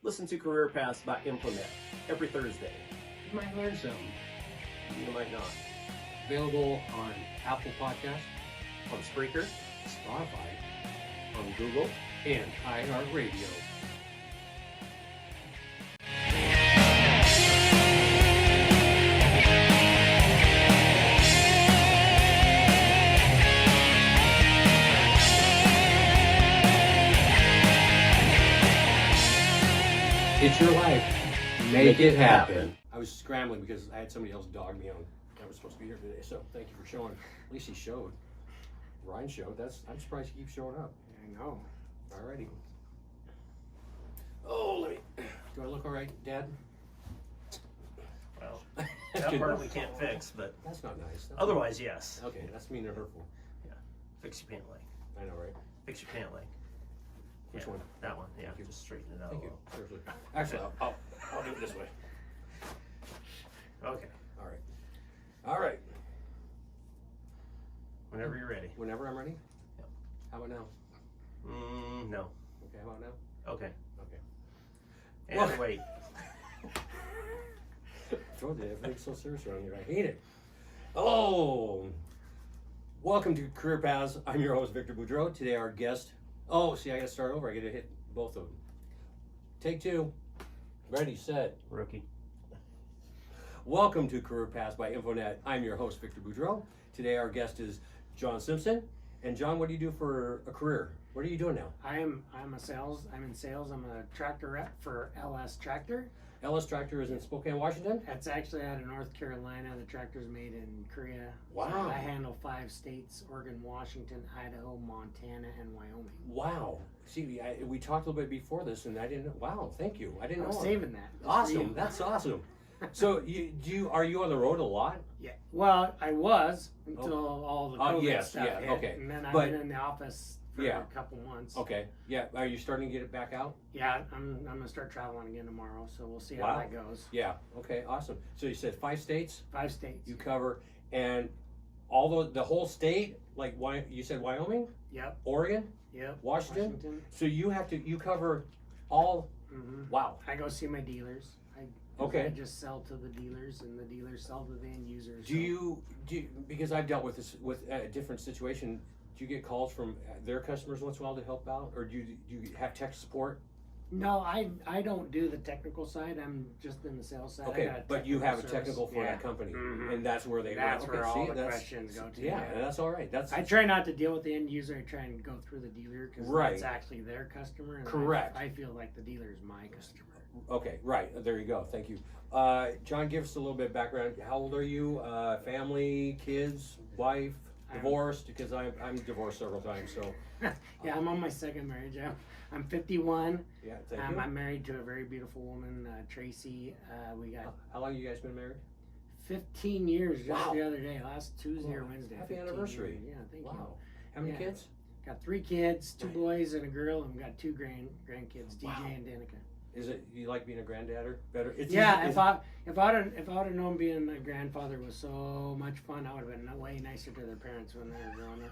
Listen to Career Paths by Implement every Thursday. You might learn something. You might not. Available on Apple Podcasts, On Spreaker, Spotify, on Google, and iHeartRadio. It's your life. Make it happen. I was scrambling because I had somebody else dog me on. I was supposed to be here today, so thank you for showing. At least he showed. Ryan showed. I'm surprised he keeps showing up. I know. Alrighty. Oh, let me. Do I look all right, Dad? well, that part we can't fix, but That's not nice. That's otherwise, yes. Okay, that's mean and hurtful. Fix your pant leg. I know, right? Fix your pant leg. Which Yeah, one? That one, yeah. Thank you. Just straighten it out. Thank a you. little. Seriously. Actually, I'll do it this way. Okay, All right. All right. whenever you're ready. Whenever I'm ready. Yep. How about now? No. Okay. How about now? Okay. Okay. And Well- wait. I told you everything's so serious around here. I hate it. Oh. Welcome to Career Paths. I'm your host, Victor Boudreau. Today, our guest. Oh, see, I got to start over. I got to hit both of them. Take two. Ready, set. Rookie. Welcome to Career Paths by InfoNet. I'm your host, Victor Boudreau. Today, our guest is John Simpson. And John, what do you do for a career? What are you doing now? I'm in sales. I'm a tractor rep for LS Tractor. LS Tractor is in Spokane, Washington? That's actually out of North Carolina. The tractor's made in Korea. Wow. So I handle 5 states: Oregon, Washington, Idaho, Montana, and Wyoming. Wow. See, we talked a little bit before this, and I didn't know. Wow, thank you. I didn't I'm know. saving that. Just for Awesome. you. That's awesome. So, are you on the road a lot? Yeah. Well, I was until all the COVID yes, stuff yeah, hit, okay. and then I've But- been in the office for Yeah. a couple months. Okay. Yeah. Are you starting to get it back out? Yeah, I'm gonna start traveling again tomorrow, so we'll see how Wow. that goes. Yeah. Okay. Awesome. So you said 5 states 5 states. you cover, and the whole state, like you said Wyoming, Yep. Oregon, Yep. Washington. So you cover all. Mm-hmm. Wow. I go see my dealers. Okay. I just sell to the dealers, and the dealers sell to the end users. Do you because I've dealt with this with a different situation. Do you get calls from their customers once in a while to help out, or do you have tech support? No, I don't do the technical side. I'm just in the sales side. I Okay, got a but you have a service. technical for Yeah. that company, Mhm. and that's where they. That's okay, where all see, the questions go to. Yeah, that's all right. That's I try not to deal with the end user. I try and go through the dealer because Right. that's actually their customer. And Correct. I feel like the dealer is my customer. okay. Right there you go. Thank you, John. Give us a little bit of background. How old are you? Family, kids, wife, divorced? Because I'm divorced several times. So Yeah, I'm on my second marriage. I'm 51. yeah, thank you. I'm married to a very beautiful woman, Tracy. We got How long you guys been married? 15 years just Wow. the other day, last Tuesday or Wednesday. Happy 15 anniversary. years. Yeah, thank you. Wow. How many Yeah. kids? Got 3 kids, 2 boys and a girl, and we got 2 grandkids, DJ Wow. and Danica. Is it you like being a granddadder better? It's Yeah, easy- if I'd have known being a grandfather was so much fun, I would have been way nicer to their parents when they were growing up.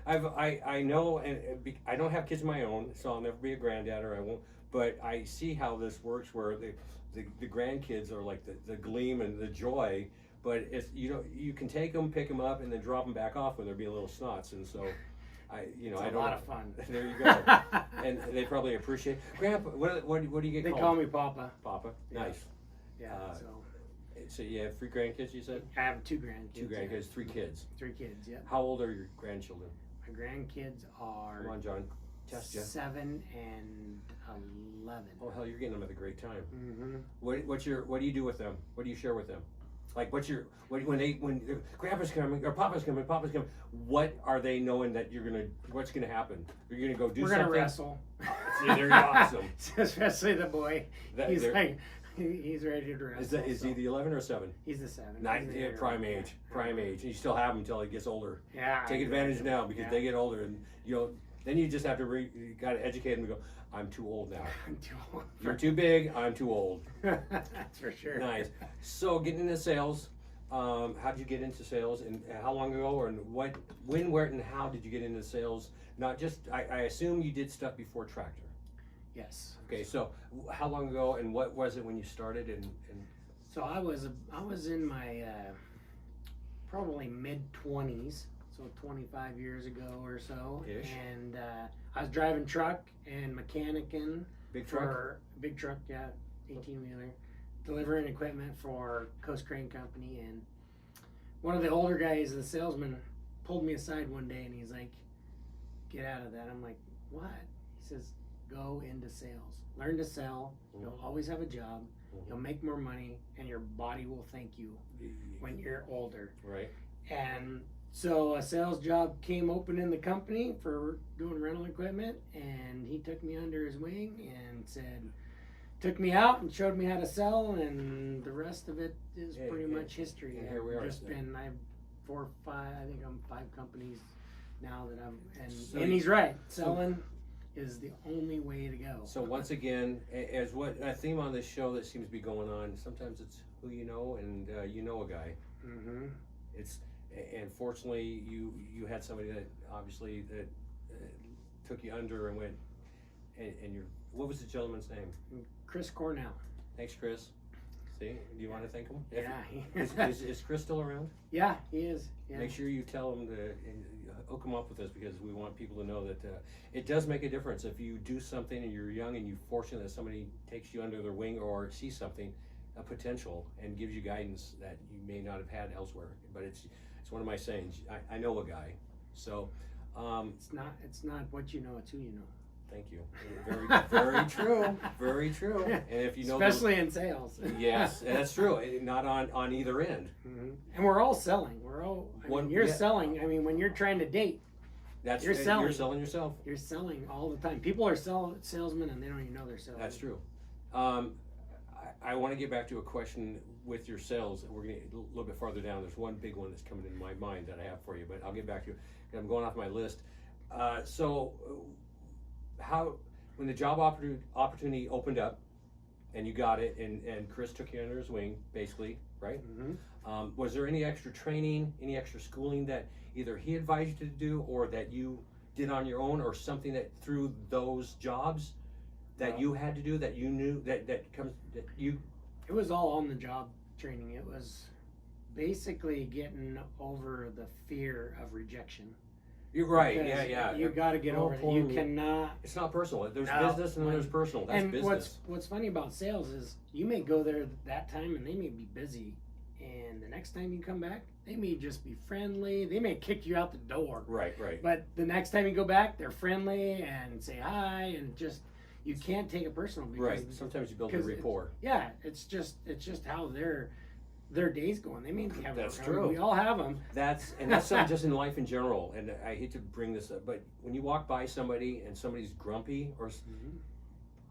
I know, and I don't have kids of my own, so I'll never be a granddadder. I won't. But I see how this works, where the grandkids are like the gleam and the joy. But it's you can take them, pick them up, and then drop them back off when they're being little snots. And so, It's I a don't. lot of fun. There you go. And they probably appreciate. Grandpa, what do you get They called? call me Papa. Papa. Yeah. Nice. Yeah, So you have 3 grandkids, you said? I have 2 grandkids. 2 grandkids, 3 kids. 3 kids, yeah. How old are your grandchildren? My grandkids are Come on, John. Test you. 7 and 11. Oh hell, you're getting them at a great time. Mm-hmm. What do you do with them? What do you share with them? Like when Grandpa's coming or Papa's coming, what are they knowing that what's gonna happen? You're gonna go do We're something. gonna wrestle. See, they're awesome. Especially the boy. He's They're- like, he's ready to wrestle. Is he the 11 or 7? He's the 7. Nine, He's yeah, the prime hero. age. And you still have him until he gets older. Yeah. Take advantage now because Yeah. they get older, and then you just have to you gotta educate them and go. I'm too old now. I'm too old. You're too big. I'm too old. That's for sure. Nice. So getting into sales, How did you get into sales, and how long ago, and when, where, and how did you get into sales? Not just, I assume you did stuff before tractor. Yes. Okay, so how long ago, and what was it when you started? And So I was in my probably mid-20s, so 25 years ago or so, Ish. and I was driving truck and mechanicing big truck. for big truck, yeah, 18-wheeler, delivering equipment for Coast Crane Company. And one of the older guys, the salesman, pulled me aside one day and he's like, "Get out of that." I'm like, "What?" He says, "Go into sales. Learn to sell. You'll always have a job. You'll make more money, and your body will thank you when you're older." Right. And so a sales job came open in the company for doing rental equipment, and he took me under his wing and took me out and showed me how to sell, and the rest of it is pretty much history. And here we are. I've I think I'm 5 companies now that So and he's right. Selling is the only way to go. So once again, as what a theme on this show that seems to be going on, sometimes it's who you know, and you know a guy. Mm-hmm. And fortunately, you had somebody that obviously that took you under and went, and what was the gentleman's name? Chris Cornell. Thanks, Chris. See, do you want to thank him? Yeah. Is Chris still around? Yeah, he is. Yeah. Make sure you tell him to hook him up with us, because we want people to know that it does make a difference if you do something and you're young and you're fortunate that somebody takes you under their wing or sees something, a potential, and gives you guidance that you may not have had elsewhere. But it's one of my sayings. I know a guy, so It's not what you know, it's who you know. thank you. Very true. Very true. And if you know, especially in sales. yes, that's true. Not on either end. Mm-hmm. And we're all selling. You're selling. I mean, when you're trying to date, you're selling. You're selling yourself. You're selling all the time. People are salesmen and they don't even know they're selling. That's true. I want to get back to a question with your sales. We're going to get a little bit farther down. There's one big one that's coming into my mind that I have for you, but I'll get back to you. I'm going off my list. So how, when the job opportunity opened up and you got it, and Chris took you under his wing, basically, right? Mm-hmm. Was there any extra training, any extra schooling that either he advised you to do or that you did on your own, or something that through those jobs that you had to do, that you knew that you? It was all on the job training. It was basically getting over the fear of rejection. You're right. Because Yeah. You got to get over that. You cannot. It's not personal. There's No. business and then there's personal. That's And business. what's funny about sales is you may go there that time and they may be busy, and the next time you come back, they may just be friendly. They may kick you out the door. Right. But the next time you go back, they're friendly and say hi, and just you can't take it personal. Because, Right. Sometimes you build a rapport. Yeah, it's just how their day's going. They may have. That's true. We all have them. That's something just in life in general. And I hate to bring this up, but when you walk by somebody and somebody's grumpy or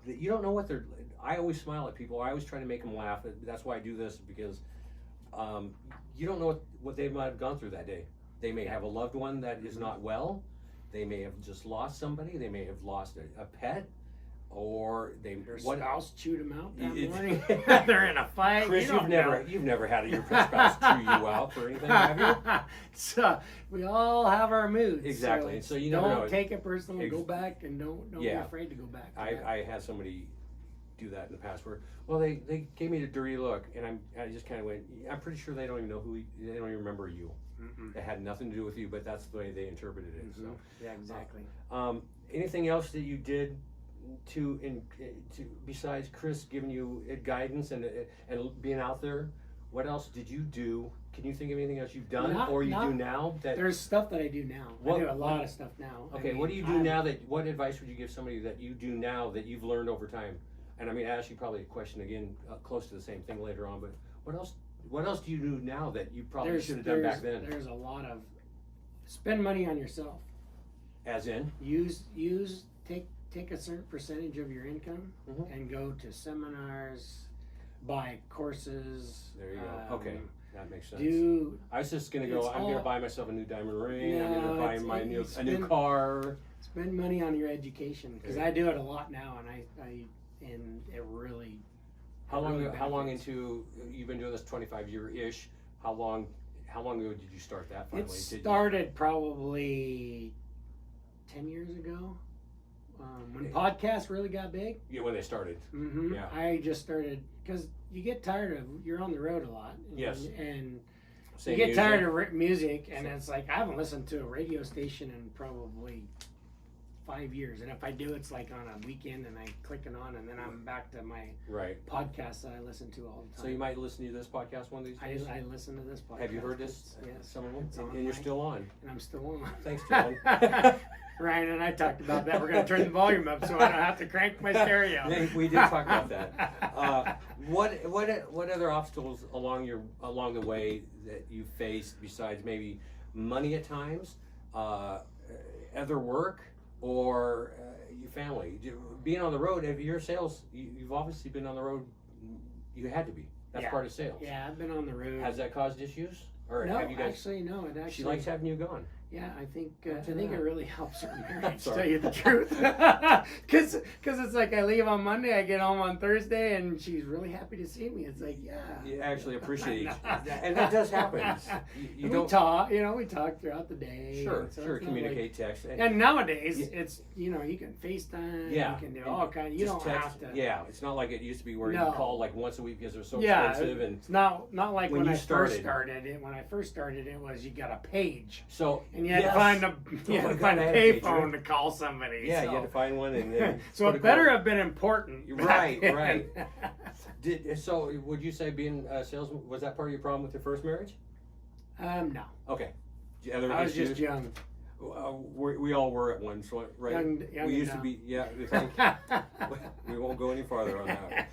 you don't know what they're. I always smile at people. I always try to make them laugh. That's why I do this, because you don't know what they might have gone through that day. They may have a loved one that is not well. They may have just lost somebody. They may have lost a pet. Or their spouse chewed them out that morning. They're They're in a fight. Chris, you've never had your spouse chew you out for anything, have you? So we all have our moods. Exactly. So you never know. Don't take it personal. Go back and don't be afraid to go back. I had somebody do that in the past where, well, they gave me the dirty look, and I just kind of went, I'm pretty sure they don't even know they don't even remember you. It had nothing to do with you, but that's the way they interpreted it. So yeah, exactly. Anything else that you did to besides Chris giving you guidance and being out there? What else did you do? Can you think of anything else you've done do now? There's stuff that I do now. I do a lot of stuff now. Okay, what do you do now? What advice would you give somebody that you do now that you've learned over time? And I mean, I ask you probably a question again, close to the same thing later on. But what else do you do now that you probably should have done back then? There's a lot of spend money on yourself. As in, take a certain percentage of your income and go to seminars, buy courses. There you go. Okay, that makes sense. I was just gonna go. I'm gonna buy myself a new diamond ring. I'm gonna buy a new car. Spend money on your education, because I do it a lot now, and it really. How long into you've been doing this 25-year-ish? how long ago did you start that finally? It started probably 10 years ago. When podcasts really got big. Yeah, when they started. Mm-hmm. Yeah. I just started because you get tired of you're on the road a lot. Yes. And Same you get music. tired of music, and it's like I haven't listened to a radio station in probably 5 years, and if I do, it's like on a weekend, and I click it on, and then I'm back to my Right. podcasts that I listen to all the time. So you might listen to this podcast one of these days. I listen to this podcast. Have you heard this? Yes. Some of them, It's on and you're my- still on. And I'm still on. Thanks, John. Ryan and I talked about that. We're going to turn the volume up so I don't have to crank my stereo. Yeah, we did talk about that. What other obstacles along the way that you faced besides maybe money at times, other work, or your family? Being on the road, if you're sales, you've obviously been on the road. You had to be. That's Yeah. part of sales. Yeah, I've been on the road. Has that caused issues, or No, have you guys? actually, no. It actually. She likes having you gone. Yeah, I think Imagine it that. really helps our marriage. To Sorry. tell you the truth, because it's like I leave on Monday, I get home on Thursday, and she's really happy to see me. It's like, yeah, You actually appreciate each, No. and that does happen. You we don't. talk, we talk throughout the day. Sure, and so sure. it's not like- Communicate, text. and nowadays, Yeah. it's you can FaceTime. Yeah. You can do all kinds. You Just don't text. have to. Yeah, it's not like it used to be where No. you call like once a week because they're so Yeah, expensive. And it's not like When when you I first started. started. When I first started, it was you got a page, so and you had yes. to find Oh my God, find I a had a pager. payphone to call somebody. Yeah, so. you had to find one and then So put it a better call. have been important. Right, back then. right. So would you say being a salesman, was that part of your problem with your first marriage? No, Okay. Other I was issues? just young. We all were at one point, right? Young we and used to dumb. be. Yeah. We won't go any farther on that.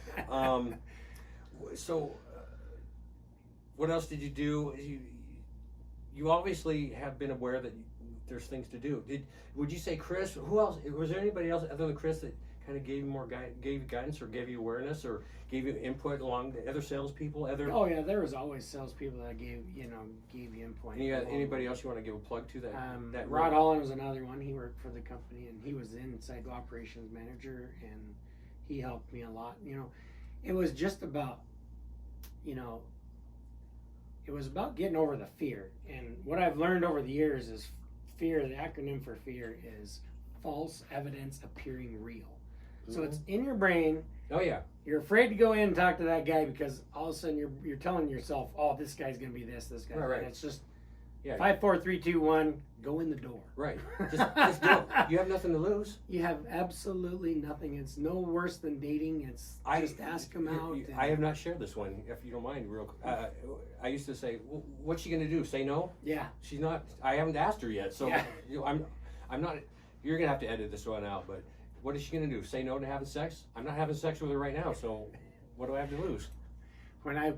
So, what else did you do? You obviously have been aware that there's things to do. Would you say Chris? Who else? Was there anybody else other than Chris that kind of gave you more gave you guidance or gave you awareness or gave you input along the other salespeople? Oh yeah, there was always salespeople that gave you input. Anybody else you want to give a plug to that? Rod Holland was another one. He worked for the company and he was the inside operations manager and he helped me a lot. It was just about, it was about getting over the fear. And what I've learned over the years is fear. The acronym for fear is false evidence appearing real. So it's in your brain. Oh yeah. You're afraid to go in and talk to that guy because all of a sudden you're telling yourself, "Oh, this guy's gonna be this guy." Right. And it's just Yeah. 5, 4, 3, 2, 1. Go in the door. Right. Just do it. You have nothing to lose. You have absolutely nothing. It's no worse than dating. It's just ask them out. and- I have not shared this one, if you don't mind. I used to say, "What's she going to do? Say no?" Yeah. She's not. I haven't asked her yet, so Yeah. I'm not. You're going to have to edit this one out. But what is she going to do? Say no to having sex? I'm not having sex with her right now, so what do I have to lose? When I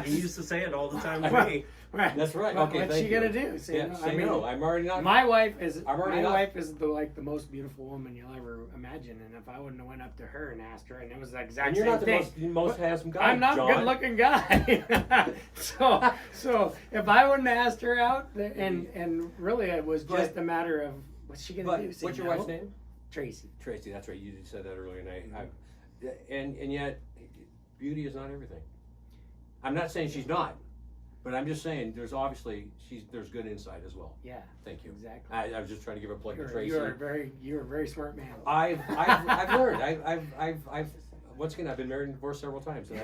You used to say it all the time to me. Right. That's right. What- Okay, What's thank she gonna you. do? Say no. Say no. I'm already not. My wife is. I'm already My not- wife is the most beautiful woman you'll ever imagine. And if I wouldn't have went up to her and asked her, and it was the exact and you're same not the thing. most handsome guy. I'm not John. a good-looking guy. so if I wouldn't have asked her out, and really it was just a matter of what's she gonna But do? Say what's your no? wife's name? Tracy. Tracy. That's right. You said that earlier, and yet, beauty is not everything. I'm not saying she's not, but I'm just saying there's obviously there's good insight as well. Yeah. Thank you. Exactly. I was just trying to give a plug to Tracy. You're a very smart man. I've learned. I've once again I've been married and divorced several times, and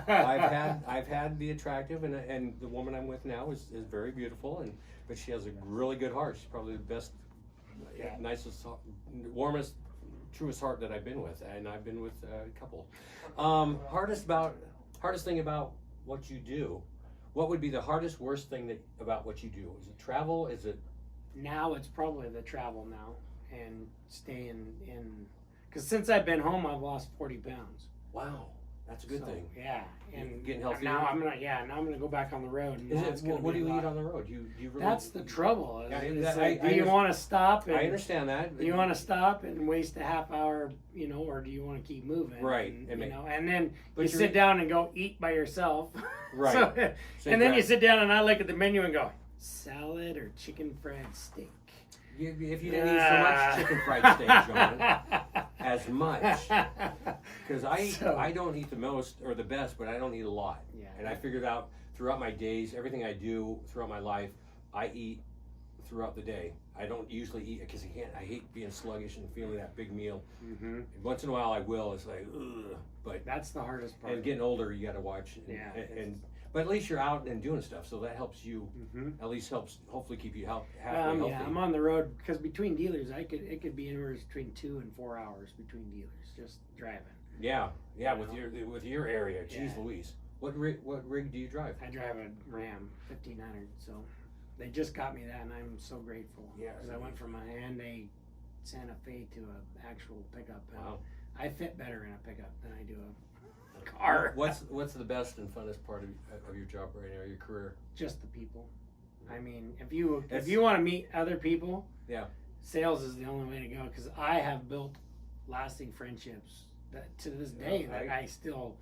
I've had the attractive and the woman I'm with now is very beautiful, but she has a really good heart. She's probably the best, nicest, warmest, truest heart that I've been with, and I've been with a couple. Hardest thing about what you do. What would be the worst thing about what you do? Is it travel? Is it? Now it's probably the travel now and staying in. Because since I've been home, I've lost 40 pounds. Wow, that's a good thing. Yeah, and Getting healthier? Now I'm gonna go back on the road. And Is it? What do you eat on the road? You really? That's the trouble. Yeah, It's I like, do you want to stop? I understand that. Do you want to stop and waste a half hour, or do you want to keep moving? Right. And then But you sit down and go eat by yourself. Right. And then you sit down and I look at the menu and go, salad or chicken fried steak. If you didn't eat so much chicken fried steak, John, as much, because I don't eat the most or the best, but I don't eat a lot. Yeah. And I figured out throughout my days, everything I do throughout my life, I eat throughout the day. I don't usually eat because I can't. I hate being sluggish and feeling that big meal. Mm-hmm. Once in a while I will. It's like, ugh. But That's the hardest part. and getting older, you got to watch. But at least you're out and doing stuff, so that helps you. Mm-hmm. At least helps hopefully keep you halfway healthy. Yeah, I'm on the road because between dealers, it could be anywhere between 2 and 4 hours between dealers just driving. Yeah, You with your area. Jeez Yeah. Louise, what rig do you drive? I drive a Ram 1500, so they just got me that, and I'm so grateful. Yeah. because I went from a Hyundai Santa Fe to an actual pickup. And Wow. I fit better in a pickup than I do a car. What's the best and funnest part of your job right now, your career? Just the people. I mean, if you It's- want to meet other people, Yeah. sales is the only way to go because I have built lasting friendships that to this day that I still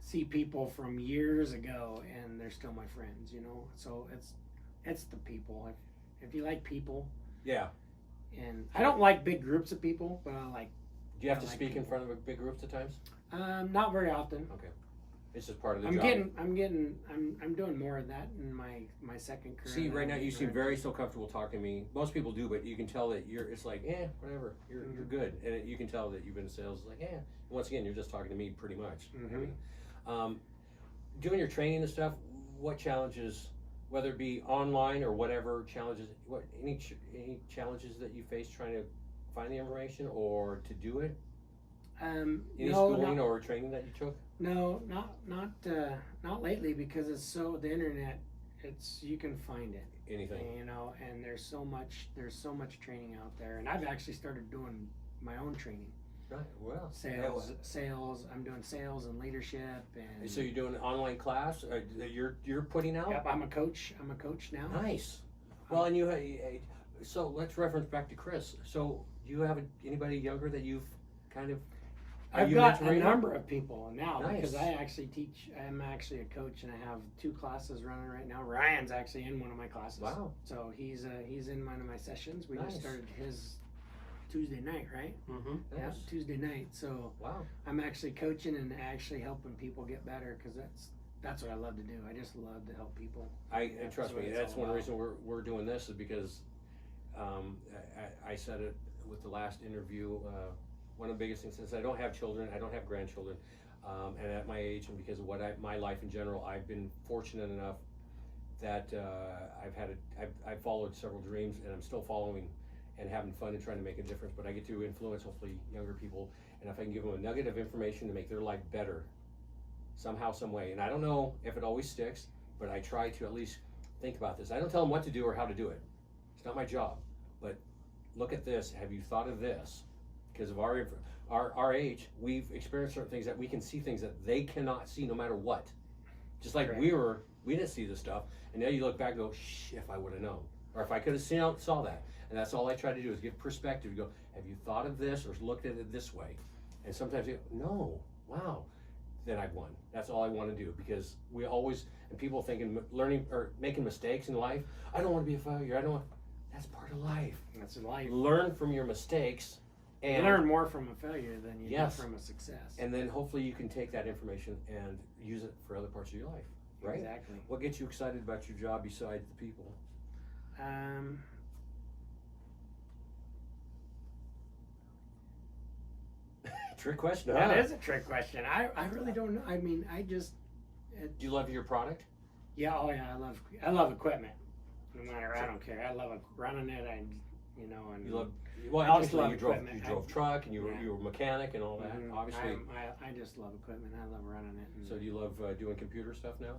see people from years ago and they're still my friends, you know. So it's the people. If you like people, Yeah. and I don't like big groups of people, but I like. Do you have I to like speak in people. front of a big groups at times? Not very often. Okay. It's just part of the I'm job. I'm doing more of that in my second career. See, than right now I'm you doing seem right very so comfortable talking to me. Most people do, but you can tell that it's like, whatever. You're good, and you can tell that you've been in sales. It's like, And once again, you're just talking to me pretty much. I mean, doing your training and stuff. What challenges, whether it be online or whatever challenges, any challenges that you face trying to find the information or to do it? Any schooling or training that you took? No, not lately because it's so the internet. You can find it, Anything? you know, and there's so much training out there, and I've actually started doing my own training. Right. Well, Sales. I'm doing sales and leadership, and So you're doing an online class that you're putting out? Yep, I'm a coach. I'm a coach now. Nice. Well, and so let's reference back to Chris. So do you have anybody younger that you've kind of? I've got a number of people now because Nice. I actually teach. I'm actually a coach, and I have 2 classes running right now. Ryan's actually in one of my classes. Wow. So he's in one of my sessions. We Nice. just started his Tuesday night, right? Mm-hmm. Yeah, Nice. Tuesday night. So Wow. I'm actually coaching and actually helping people get better because that's what I love to do. I just love to help people. And trust what me, it's that's all one about. reason we're doing this is because I said it with the last interview. One of the biggest things is I don't have children, I don't have grandchildren, and at my age and because of my life in general, I've been fortunate enough that I've followed several dreams, and I'm still following and having fun and trying to make a difference. But I get to influence hopefully younger people, and if I can give them a nugget of information to make their life better, somehow, some way. And I don't know if it always sticks, but I try to at least think about this. I don't tell them what to do or how to do it. It's not my job. But look at this. Have you thought of this? Because of our age, we've experienced certain things that we can see things that they cannot see no matter what. Just like Correct. we didn't see this stuff, and now you look back and go, if I would have known, or if I could have saw that. And that's all I try to do is give perspective. You go, have you thought of this or looked at it this way? And sometimes you go, no, wow, then I've won. That's all I want to do because we always, and people thinking, learning or making mistakes in life, I don't want to be a failure. That's part of life. That's life. Learn from your mistakes. You And learn more from a failure than you Yes. do from a success. And then hopefully you can take that information and use it for other parts of your life, right? Exactly. What gets you excited about your job besides the people? Trick question, huh? That is a trick question. I really don't know. I mean, Do you love your product? yeah, oh yeah, I love equipment. No matter, I don't care. I love running it. And You love, well, I just obviously love you drove equipment. truck and you Yeah. were a mechanic and all that, Mhm. obviously. I just love equipment. I love running it. And, So do you love doing computer stuff now?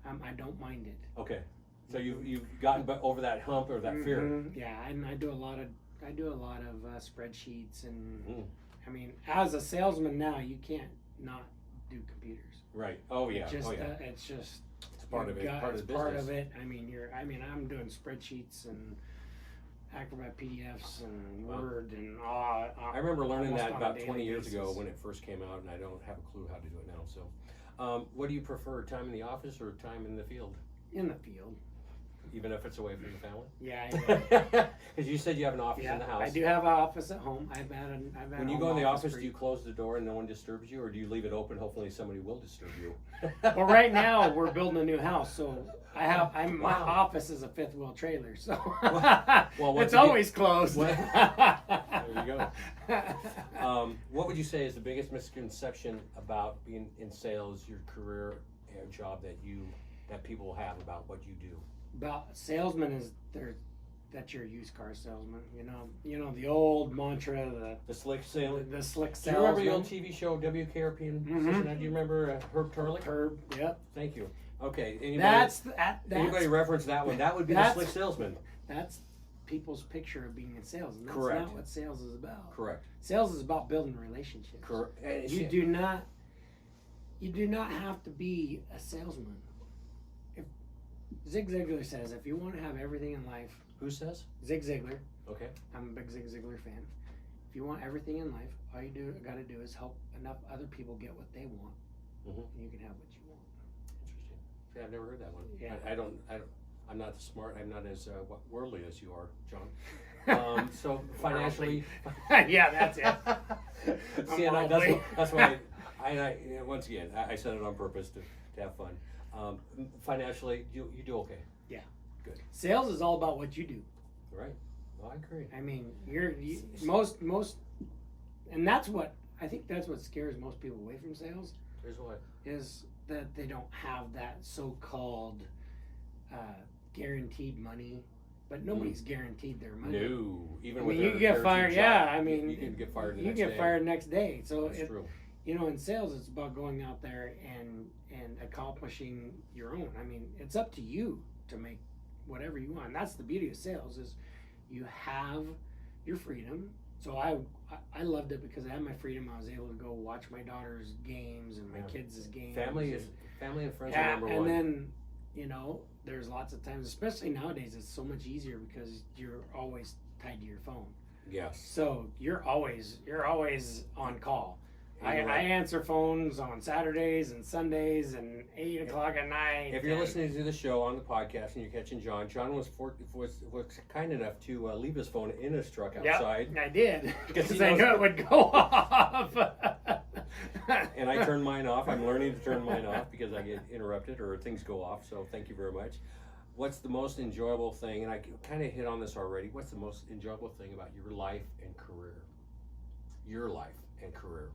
I don't mind it. Okay. So you've gotten over that hump or that fear. Mhm. Yeah, and I do a lot of spreadsheets and Mhm. I mean, as a salesman now, you can't not do computers. Right. Oh yeah. It's It's just part of it. Part of the Part business. of it. I mean, I'm doing spreadsheets and Acrobat PDFs and Wow. Word and I remember learning almost that on a about daily 20 years ago basis. when it first came out, and I don't have a clue how to do it now. So, what do you prefer, time in the office or time in the field, in the field. even if it's away from the family? Yeah, Because you said you have an office in the house. I do have an office at home. I've had When you a go in the home office, for do you close the door and no one disturbs you, or do you leave it open? Hopefully, somebody will disturb you. Well, right now we're building a new house, so my Wow. office is a fifth wheel trailer, so Well, once it's again- always closed. There you go. What would you say is the biggest misconception about being in sales, your career job that people have about what you do? About salesman is that you're a used car salesman. You know the old mantra, The slick sale. the slick Do you remember salesman. the old TV show WKRP in Mhm. Cincinnati? Do you remember Herb Turlick? Herb, yep. Thank you. Okay. Anybody, That's anybody reference that one? That would be the that's- slick salesman. that's people's picture of being in sales, and that's Correct. not what sales is about. Correct. Sales is about building relationships. Correct. And You do not have to be a salesman. If Zig Ziglar says, if you want to have everything in life, Who says? Zig Ziglar, Okay. I'm a big Zig Ziglar fan. If you want everything in life, all you got to do is help enough other people get what they want, Mhm. and you can have what you want. Interesting. See, I've never heard that one. Yeah. I'm not smart. I'm not as worldly as you are, John. So financially. Yeah, that's it. See, and I'm that's worldly. that's why I once again I said it on purpose to have fun. Financially, you do okay. Sales is all about what you do. Right. Well, I agree. I mean, most, and that's what I think. That's what scares most people away from sales. Here's what. Is that they don't have that so-called guaranteed money, but nobody's guaranteed their money. No, even I with mean, you their can get fired. guaranteed Yeah, job, I mean, you can get fired. The You next get day. fired next day. So That's true. in sales, it's about going out there and accomplishing your own. I mean, it's up to you to make whatever you want. And that's the beauty of sales is you have your freedom. So I loved it because I had my freedom. I was able to go watch my daughter's games and my kids' games. Family and friends are yeah, number and one. then there's lots of times, especially nowadays, it's so much easier because you're always tied to your phone. Yes. So you're always on call. I You're right. answer phones on Saturdays and Sundays and 8 o'clock at night. If you're and- listening to the show on the podcast and you're catching John was kind enough to leave his phone in his truck outside. Yep, I did Because he because I knows- knew it would go off. And I turned mine off. I'm learning to turn mine off because I get interrupted or things go off. So thank you very much. What's the most enjoyable thing, and I kind of hit on this already, what's the most enjoyable thing about your life and career? Your life and career.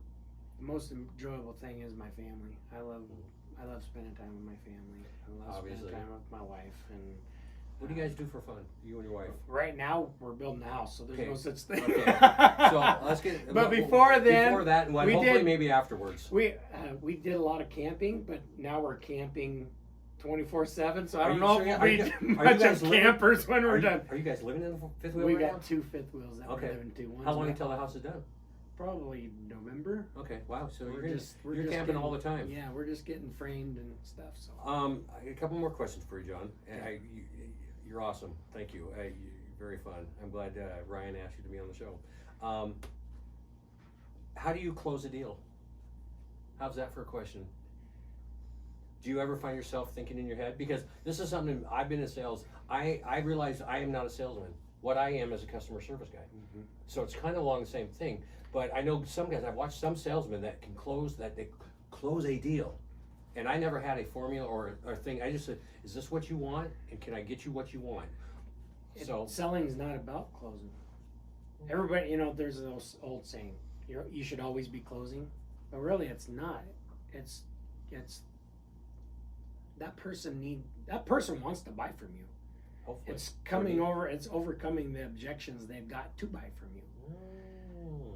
The most enjoyable thing is my family. I love spending time with my family. I love Obviously. spending time with my wife. And What do you guys do for fun, you and your wife? right now we're building a house, so there's Okay. no such thing. Okay. So let's get. But before then, before that, and we hopefully did- maybe afterwards. we did a lot of camping, but now we're camping 24/7. So I Are don't you know sure? if Are we'll you- be are you much guys of living- campers when Are we're you, done. are you guys living in the fifth wheel We right got 2 fifth wheels that Okay. we're living to. How long One's until the house is done? probably November. Okay, wow. So We're you're just camping getting- all the time. Yeah, we're just getting framed and stuff. So A couple more questions for you, John. You're awesome. Thank you. You're very fun. I'm glad Ryan asked you to be on the show. How do you close a deal? How's that for a question? Do you ever find yourself thinking in your head? Because this is something I've been in sales. I realize I am not a salesman. What I am is a customer service guy. So it's kind of along the same thing. But I know some guys, I've watched some salesmen that they close a deal. And I never had a formula or a thing. I just said, is this what you want? And can I get you what you want? So selling's not about closing. Everybody, there's this old saying, you should always be closing, but really it's not. It's that person wants to buy from you. hopefully. It's coming over. It's overcoming the objections they've got to buy from you,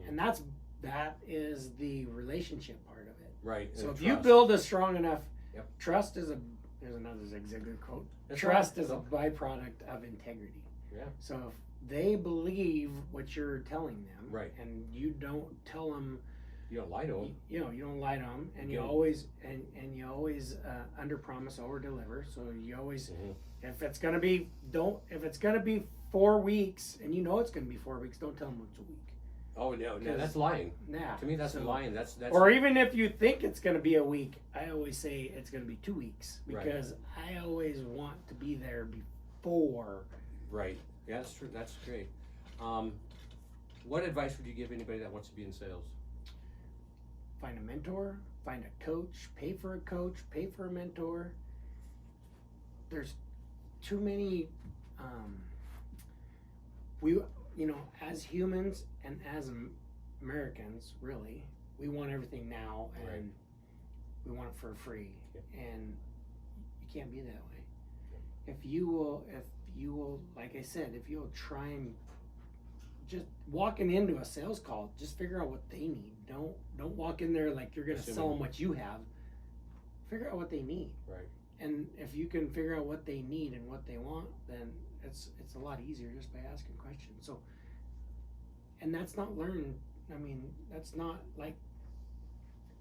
and that is the relationship part of it. Right. So and if you trust. build a strong enough trust there's another Zig Ziglar quote. That's Trust right. is a byproduct of integrity. Yeah. So if they believe what you're telling them, Right. and you don't tell them, You don't lie to them. you don't lie to them, and you Okay. always under promise, over deliver. So you always, if it's gonna be 4 weeks, and it's gonna be 4 weeks, don't tell them it's a week. Oh no, that's lying. Yeah. To me, that's lying. That's Or even if you think it's gonna be a week, I always say it's gonna be 2 weeks Right. because I always want to be there before. right. Yeah, that's true. That's great. What advice would you give anybody that wants to be in sales? Find a mentor, find a coach, pay for a coach, pay for a mentor. There's too many, as humans and as Americans, really, we want everything now and Right. we want it for free. Yep. And you can't be that way. If you will, like I said, if you'll try and just walking into a sales call, just figure out what they need. Don't walk in there like you're gonna sell them what you have. Figure out what they need. Right. And if you can figure out what they need and what they want, then it's a lot easier just by asking questions. So, and that's not learned. I mean, that's not like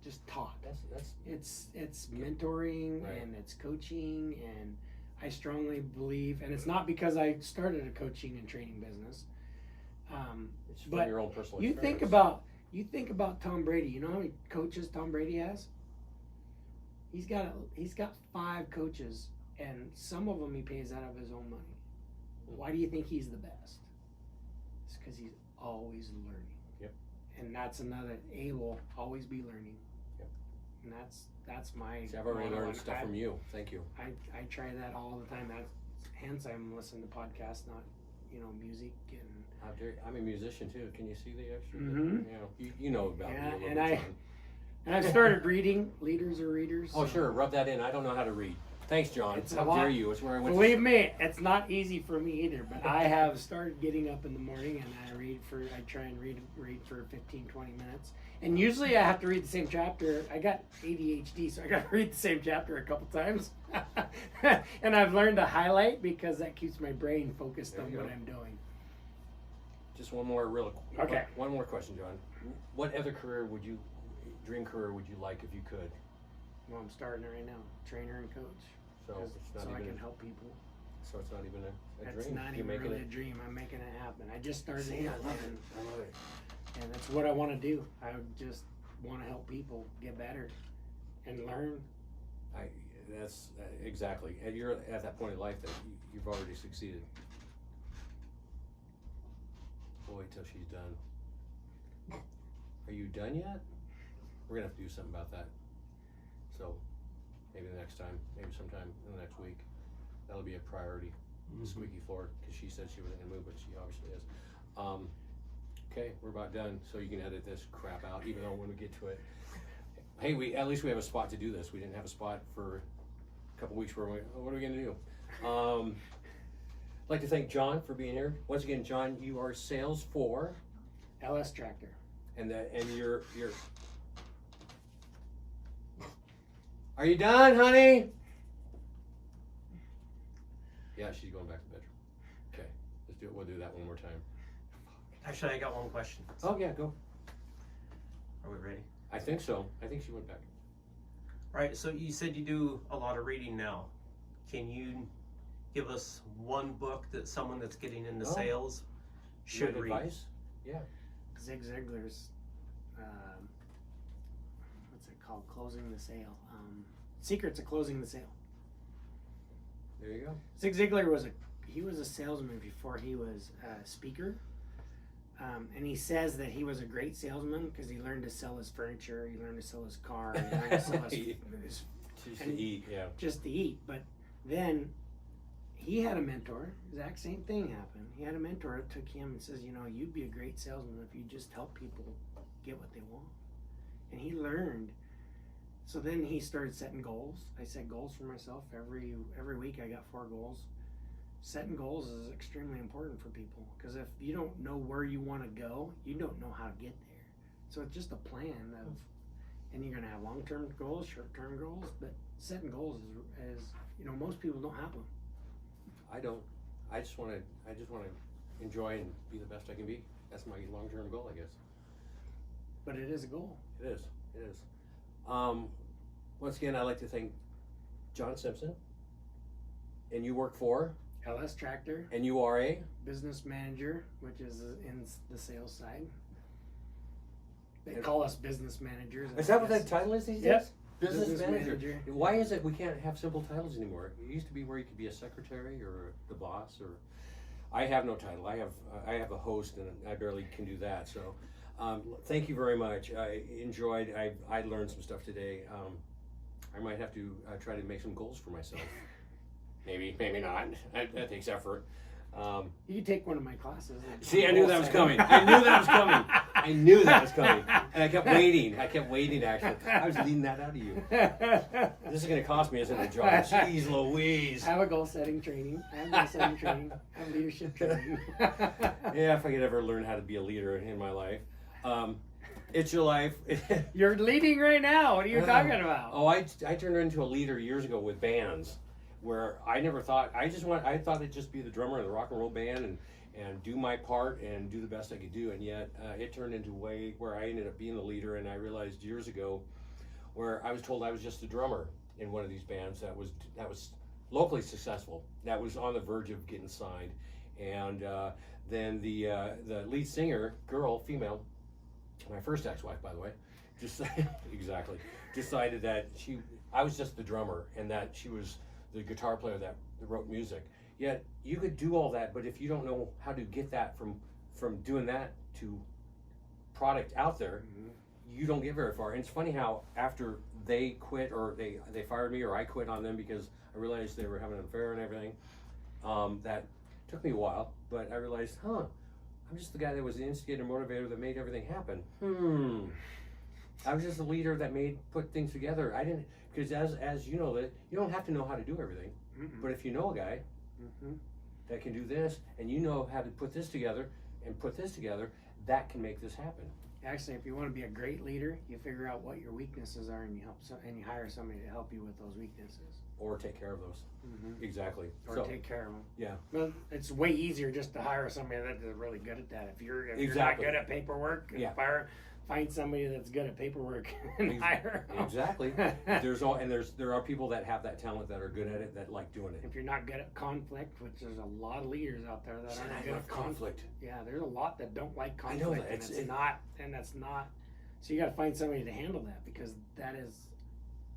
just taught. That's It's mentoring Right. and it's coaching, and I strongly believe, and it's not because I started a coaching and training business. it's from But your own personal you experience. think about Tom Brady. You know how many coaches Tom Brady has? He's got 5 coaches, and some of them he pays out of his own money. Why do you think he's the best? It's because he's always learning. Yep. And that's another. A will always be learning. Yep. And that's my. See, I've already motto, learned and stuff from you. Thank you. I try that all the time. Hence I'm listening to podcasts, not music and. How dare I'm a musician too. Can you see the extra? Mhm. You know about Yeah, me a little and bit, I- John. And I've started reading. Leaders are readers. Oh so- sure, rub that in. I don't know how to read. Thanks, John. It's a How lot. dare you? It's where I went. Believe me, it's not easy for me either, but I have started getting up in the morning and I try and read for 15, 20 minutes. And usually I have to read the same chapter. I got ADHD, so I got to read the same chapter a couple times. And I've learned to highlight because that keeps my brain focused There on you what go. I'm doing. Just one more Okay. One more question, John. What other dream career would you like if you could? Well, I'm starting it right now, trainer and coach. So it's not so I even. can help people. So it's not even a That's dream. not You're even making really it. a dream. I'm making it happen. I just started See, it, I love it. I love it. and that's what I want to do. I just want to help people get better and learn. That's exactly. And you're at that point in life that you've already succeeded. We'll wait till she's done. Are you done yet? We're gonna have to do something about that. So maybe the next time, maybe sometime in the next week, that'll be a priority. Squeaky floor, because she said she wasn't gonna move, but she obviously is. Okay, we're about done, so you can edit this crap out, even though when we get to it. Hey, at least we have a spot to do this. We didn't have a spot for a couple weeks where what are we gonna do? I'd like to thank John for being here. Once again, John, you are sales for, LS Tractor. and you're. Are you done, honey? Yeah, she's going back to the bedroom. Okay, let's do it. We'll do that one more time. Actually, I got one question. Oh yeah, go. Are we ready? I think so. I think she went back. All right. So you said you do a lot of reading now. Can you give us one book that someone that's getting into Oh. sales should Good read? advice? Yeah. Zig Ziglar's, what's it called? Closing the Sale. Secrets of Closing the Sale. There you go. Zig Ziglar was a salesman before he was a speaker. And he says that he was a great salesman because he learned to sell his furniture, he learned to sell his car, he learned to sell his Just to And- eat, yeah. just to eat. But then he had a mentor. Exact same thing happened. He had a mentor that took him and says, you'd be a great salesman if you just help people get what they want. And he learned. So then he started setting goals. I set goals for myself every week. I got 4 goals. Setting goals is extremely important for people because if you don't know where you want to go, you don't know how to get there. So it's just a plan of, and you're gonna have long-term goals, short-term goals, but setting goals is most people don't have them. I don't. I just want to enjoy and be the best I can be. That's my long-term goal, I guess. But it is a goal. It is. It is. Once again, I'd like to thank John Simpson. And you work for? LS Tractor, And you are a? business manager, which is in the sales side. They And- call us business managers. Is that what Yes. that title is these Yep. days? Business manager. Why is it we can't have simple titles anymore? It used to be where you could be a secretary or the boss or. I have no title. I have a host, and I barely can do that. So, thank you very much. I enjoyed. I learned some stuff today. I might have to try to make some goals for myself. Maybe not. That takes effort. You can take one of my classes. See, I knew that was coming. I knew that was coming. And I kept waiting. Actually, I was leading that out of you. This is going to cost me, isn't it, John? Jeez Louise. I have a goal setting training. I have leadership training. Yeah, if I could ever learn how to be a leader in my life. It's your life. You're leading right now. What are you talking about? Oh, I turned into a leader years ago with bands, where I never thought, I thought I'd just be the drummer in the rock and roll band and do my part and do the best I could do, and yet it turned into where I ended up being the leader, and I realized years ago where I was told I was just a drummer in one of these bands that was locally successful, that was on the verge of getting signed, and then the lead singer, female, my first ex-wife, by the way, decided that I was just the drummer and that she was the guitar player that wrote music. Yet you could do all that, but if you don't know how to get that from doing that to product out there, you don't get very far. And it's funny how after they quit, or they fired me, or I quit on them because I realized they were having an affair and everything, that took me a while, but I realized, I'm just the guy that was the instigator, motivator that made everything happen. I was just a leader that put things together. I didn't, because as you know, that you don't have to know how to do everything. But if you know a guy that can do this, and you know how to put this together, that can make this happen. Actually, if you want to be a great leader, you figure out what your weaknesses are, and you hire somebody to help you with those weaknesses. Or take care of those. Exactly. Or take care of them. Yeah. Well, it's way easier just to hire somebody that is really good at that. If you're Exactly. not good at paperwork, find somebody that's good at paperwork and hire them. Exactly. There are people that have that talent, that are good at it, that like doing it. If you're not good at conflict, which there's a lot of leaders out there that aren't good at conflict. Yeah, there's a lot that don't like conflict. I know that. That's not. So you got to find somebody to handle that, because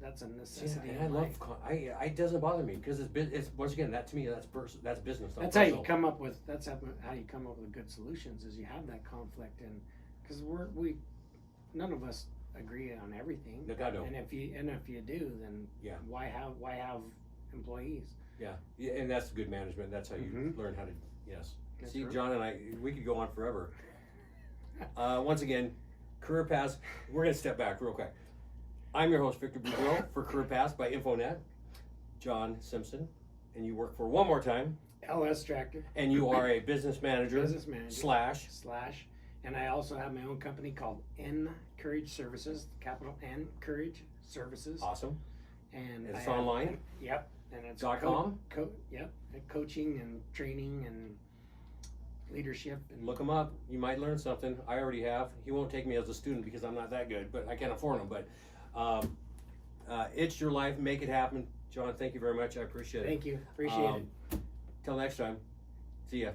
that's a necessity. And I love. It doesn't bother me, because it's once again, that to me, that's business. That's how you come up with. That's how you come up with good solutions. Is you have that conflict, and because none of us agree on everything. No, God, no. And if you do, then why have employees? Yeah, and that's good management. That's how you learn how to. Yes. That's See, right. John and I, we could go on forever. Once again, Career Paths. We're gonna step back real quick. I'm your host, Victor Boudreau, for Career Paths by InfoNet. John Simpson, and you work for, one more time, LS Tractor. And you are a business manager. Slash. And I also have my own company called Courage Services, capital N Courage Services. Awesome. And it's online. Yep. And it's .com. Yep. Coaching and training and leadership. And look him up. You might learn something. I already have. He won't take me as a student because I'm not that good, but I can't afford him. But it's your life. Make it happen. John, thank you very much. I appreciate it. Thank you. Appreciate it. Till next time. See ya.